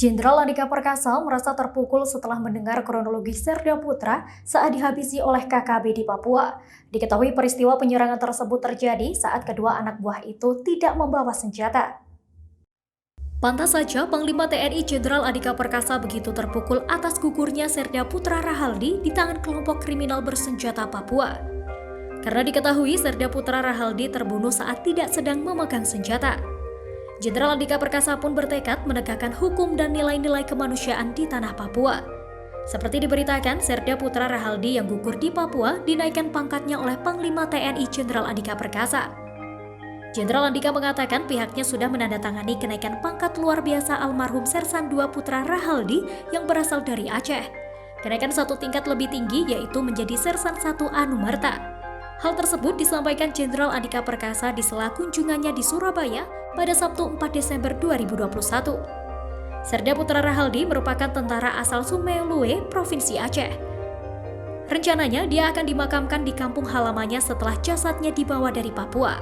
Jenderal Andika Perkasa merasa terpukul setelah mendengar kronologi Serda Putra saat dihabisi oleh KKB di Papua. Diketahui peristiwa penyerangan tersebut terjadi saat kedua anak buah itu tidak membawa senjata. Pantas saja Panglima TNI Jenderal Andika Perkasa begitu terpukul atas gugurnya Serda Putra Rahaldi di tangan kelompok kriminal bersenjata Papua. Karena diketahui Serda Putra Rahaldi terbunuh saat tidak sedang memegang senjata. Jenderal Andika Perkasa pun bertekad menegakkan hukum dan nilai-nilai kemanusiaan di tanah Papua. Seperti diberitakan, Serda Putra Rahaldi yang gugur di Papua dinaikkan pangkatnya oleh Panglima TNI Jenderal Andika Perkasa. Jenderal Andika mengatakan pihaknya sudah menandatangani kenaikan pangkat luar biasa almarhum Sersan II Putra Rahaldi yang berasal dari Aceh. Kenaikan satu tingkat lebih tinggi yaitu menjadi Sersan I Anumerta. Hal tersebut disampaikan Jenderal Andika Perkasa di sela kunjungannya di Surabaya pada Sabtu 4 Desember 2021. Serda Putra Rahaldi merupakan tentara asal Sumeulue, Provinsi Aceh. Rencananya dia akan dimakamkan di kampung halamannya setelah jasadnya dibawa dari Papua.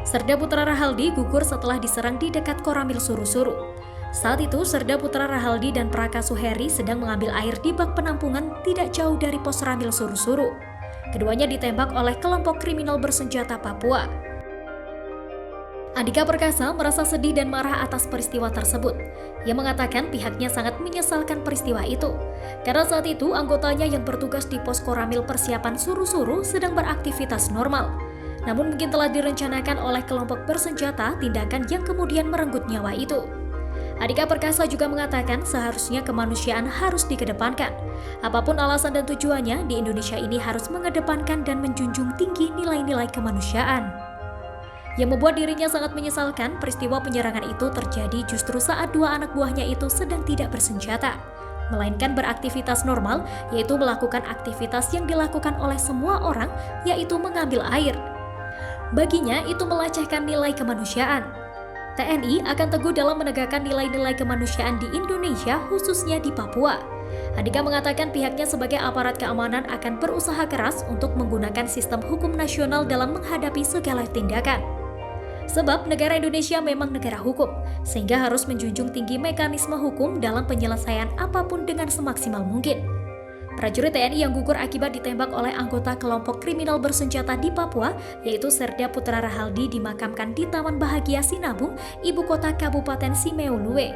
Serda Putra Rahaldi gugur setelah diserang di dekat Koramil Suru-Suru. Saat itu, Serda Putra Rahaldi dan Praka Suheri sedang mengambil air di bak penampungan tidak jauh dari pos Ramil Suru-Suru. Keduanya ditembak oleh kelompok kriminal bersenjata Papua. Andika Perkasa merasa sedih dan marah atas peristiwa tersebut. Ia mengatakan pihaknya sangat menyesalkan peristiwa itu. Karena saat itu anggotanya yang bertugas di pos Koramil Persiapan Suru-Suru sedang beraktivitas normal. Namun mungkin telah direncanakan oleh kelompok bersenjata tindakan yang kemudian merenggut nyawa itu. Andika Perkasa juga mengatakan seharusnya kemanusiaan harus dikedepankan. Apapun alasan dan tujuannya, di Indonesia ini harus mengedepankan dan menjunjung tinggi nilai-nilai kemanusiaan. Yang membuat dirinya sangat menyesalkan peristiwa penyerangan itu terjadi justru saat dua anak buahnya itu sedang tidak bersenjata, melainkan beraktivitas normal, yaitu melakukan aktivitas yang dilakukan oleh semua orang, yaitu mengambil air. Baginya itu melecehkan nilai kemanusiaan. TNI akan teguh dalam menegakkan nilai-nilai kemanusiaan di Indonesia, khususnya di Papua. Andika mengatakan pihaknya sebagai aparat keamanan akan berusaha keras untuk menggunakan sistem hukum nasional dalam menghadapi segala tindakan. Sebab negara Indonesia memang negara hukum, sehingga harus menjunjung tinggi mekanisme hukum dalam penyelesaian apapun dengan semaksimal mungkin. Prajurit TNI yang gugur akibat ditembak oleh anggota kelompok kriminal bersenjata di Papua, yaitu Serda Putra Rahaldi, dimakamkan di Taman Bahagia Sinabung, ibu kota Kabupaten Simeulue.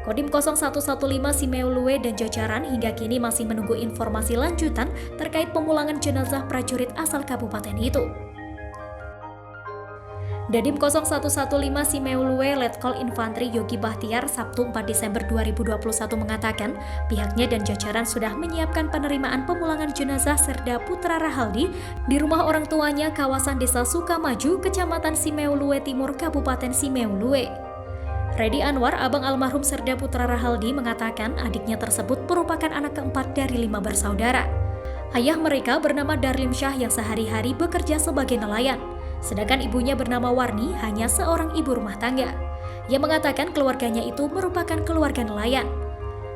Kodim 0115 Simeulue dan jajaran hingga kini masih menunggu informasi lanjutan terkait pemulangan jenazah prajurit asal kabupaten itu. Dadim 0115 Simeulue Letkol Infantri Yogi Bahtiar Sabtu 4 Desember 2021 mengatakan pihaknya dan jajaran sudah menyiapkan penerimaan pemulangan jenazah Serda Putra Rahaldi di rumah orang tuanya kawasan Desa Sukamaju, Kecamatan Simeulue Timur, Kabupaten Simeulue. Redi Anwar, abang almarhum Serda Putra Rahaldi, mengatakan adiknya tersebut merupakan anak keempat dari 5 bersaudara. Ayah mereka bernama Darlim Syah yang sehari-hari bekerja sebagai nelayan. Sedangkan ibunya bernama Warni, hanya seorang ibu rumah tangga. Ia mengatakan keluarganya itu merupakan keluarga nelayan.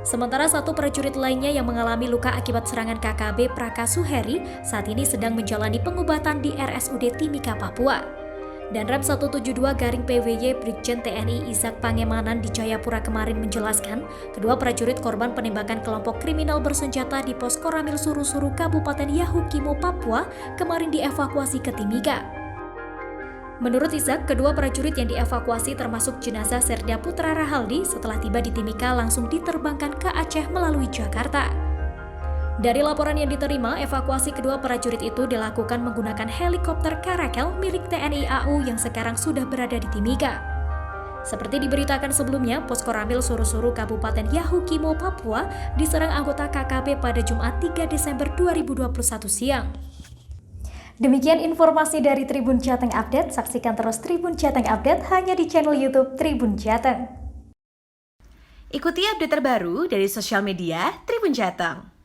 Sementara satu prajurit lainnya yang mengalami luka akibat serangan KKB, Praka Suheri, saat ini sedang menjalani pengobatan di RSUD Timika, Papua. Dan Rem 172-PWY Brigjen TNI Izak Pangemanan di Jayapura kemarin menjelaskan, kedua prajurit korban penembakan kelompok kriminal bersenjata di pos Koramil Suru-Suru Kabupaten Yahukimo, Papua kemarin dievakuasi ke Timika. Menurut Izak, kedua prajurit yang dievakuasi termasuk jenazah Serda Putra Rahaldi setelah tiba di Timika langsung diterbangkan ke Aceh melalui Jakarta. Dari laporan yang diterima, evakuasi kedua prajurit itu dilakukan menggunakan helikopter Caracal milik TNI AU yang sekarang sudah berada di Timika. Seperti diberitakan sebelumnya, pos Koramil Suru-Suru Kabupaten Yahukimo, Papua diserang anggota KKB pada Jumat 3 Desember 2021 siang. Demikian informasi dari Tribun Jateng Update. Saksikan terus Tribun Jateng Update hanya di channel YouTube Tribun Jateng. Ikuti update terbaru dari sosial media Tribun Jateng.